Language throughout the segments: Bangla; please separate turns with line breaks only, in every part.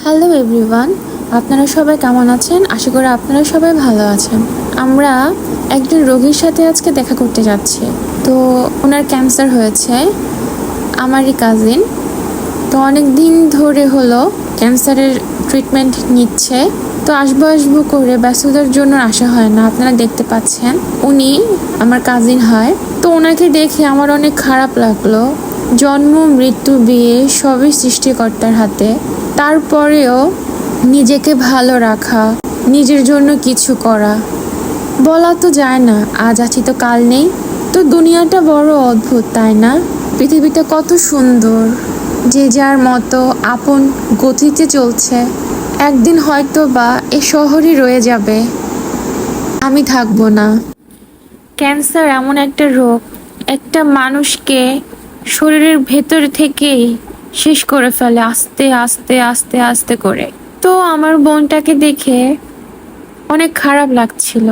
হ্যালো এভরিওয়ান, আপনারা সবাই কেমন আছেন? আশা করি আপনারা সবাই ভালো আছেন। আমরা একজন রোগীর সাথে আজকে দেখা করতে যাচ্ছি। তো ওনার ক্যান্সার হয়েছে, আমারই কাজিন। তো অনেক দিন ধরে হলো ক্যান্সারের ট্রিটমেন্ট নিচ্ছে। তো আসবো করে ব্যস্ততার জন্য আসা হয় না। আপনারা দেখতে পাচ্ছেন উনি আমার কাজিন হয়। তো ওনাকে দেখে আমার অনেক খারাপ লাগলো। জন্ম, মৃত্যু, বিয়ে সবই সৃষ্টিকর্তার হাতে। তারপরেও নিজেকে ভালো রাখা, নিজের জন্য কিছু করা, বলা তো যায় না আজ আছি তো কাল নেই। তো দুনিয়াটা বড় অদ্ভুত, তাই না? পৃথিবীটা কত সুন্দর, যে যার মতো আপন গতিতে চলছে। একদিন হয়তো বা এ শহরই রয়ে যাবে, আমি থাকবো না। ক্যান্সার এমন একটা রোগ, একটা মানুষকে শরীরের ভেতর থেকেই শেষ করে ফেলে আস্তে আস্তে আস্তে আস্তে করে। তো আমার বোনটাকে দেখে অনেক খারাপ লাগছিল,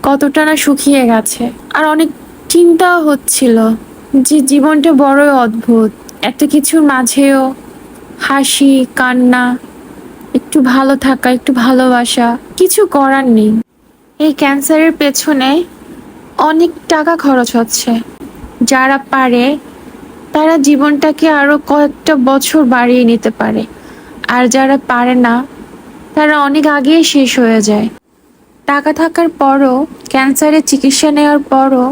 কতটা না শুকিয়ে গেছে। আর অনেক চিন্তাও হচ্ছিল যে জীবনটা বড়ই অদ্ভুত, এত কিছুর মাঝেও হাসি, কান্না, একটু ভালো থাকা, একটু ভালোবাসা, কিছু করার নেই। এই ক্যান্সারের পেছনে অনেক টাকা খরচ হচ্ছে। যারা পারে তারা জীবনটাকে আরো কয়েকটা বছর বাড়িয়ে নিতে পারে, আর যারা পারে না তারা অনেক আগেই শেষ হয়ে যায়। টাকা থাকার পরও, ক্যান্সারের চিকিৎসা নেওয়ার পরও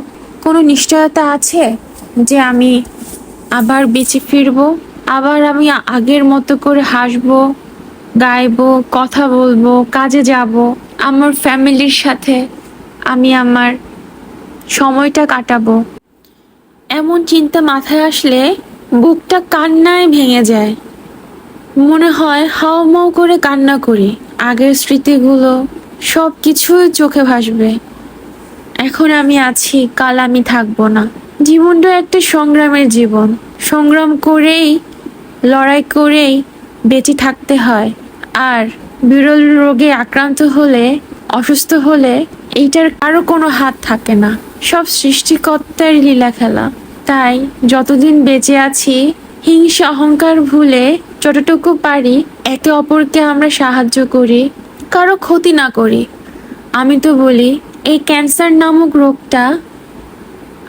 কোনো নিশ্চয়তা আছে যে আমি আবার বেঁচে ফিরবো, আবার আমি আগের মতো করে হাসবো, গাইবো, কথা বলবো, কাজে যাব, আমার ফ্যামিলির সাথে আমি আমার সময়টা কাটাবো? এমন চিন্তা মাথায় আসলে বুকটা কান্নায় ভেঙে যায়। মনে হয় হাউমাউ করে কান্না করি। আগের স্মৃতিগুলো সব কিছুই চোখে ভাসবে। এখন আমি আছি, কাল আমি থাকবো না। জীবনটা একটা সংগ্রামের জীবন। সংগ্রাম করেই, লড়াই করেই বেঁচে থাকতে হয়। আর বিরল রোগে আক্রান্ত হলে, অসুস্থ হলে এইটার কারো কোনো হাত থাকে না। সব সৃষ্টিকর্তার লীলা খেলা। তাই যতদিন বেঁচে আছি, হিংসা অহংকার ভুলে যতটুকু পারি একে অপরকে আমরা সাহায্য করি, কারো ক্ষতি না করি। আমি তো বলি এই ক্যান্সার নামক রোগটা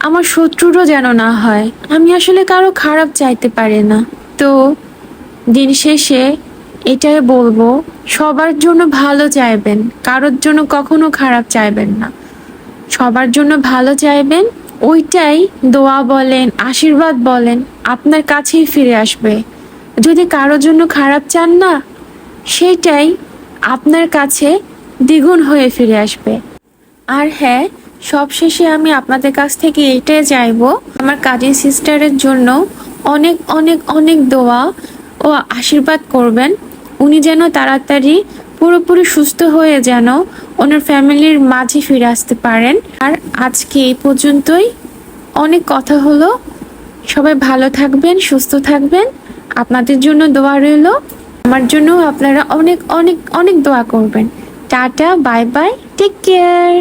আমার শত্রুরও যেন না হয়। আমি আসলে কারো খারাপ চাইতে পারি না। তো দিন শেষে এটাই বলবো, সবার জন্য ভালো চাইবেন, কারোর জন্য কখনো খারাপ চাইবেন না। সবার জন্য ভালো চাইবেন, ওইটাই দোয়া বলেন, আশীর্বাদ বলেন, আপনার কাছেই ফিরে আসবে। যদি কারোর জন্য খারাপ চান না, সেটাই আপনার কাছে দ্বিগুণ হয়ে ফিরে আসবে। আর হ্যাঁ, সবশেষে আমি আপনাদের কাছ থেকে এইটাই চাইবো, আমার কাজিন সিস্টারের জন্য অনেক অনেক অনেক দোয়া ও আশীর্বাদ করবেন। উনি যেন তাড়াতাড়ি পুরোপুরি সুস্থ হয়ে যেন ওনার ফ্যামিলির মাঝে ফিরে আসতে পারেন। আর আজকে এই পর্যন্তই, অনেক কথা হলো। সবাই ভালো থাকবেন, সুস্থ থাকবেন। আপনাদের জন্য দোয়া রইল, আমার জন্য আপনারা অনেক অনেক অনেক দোয়া করবেন। Tata, bye bye, take care.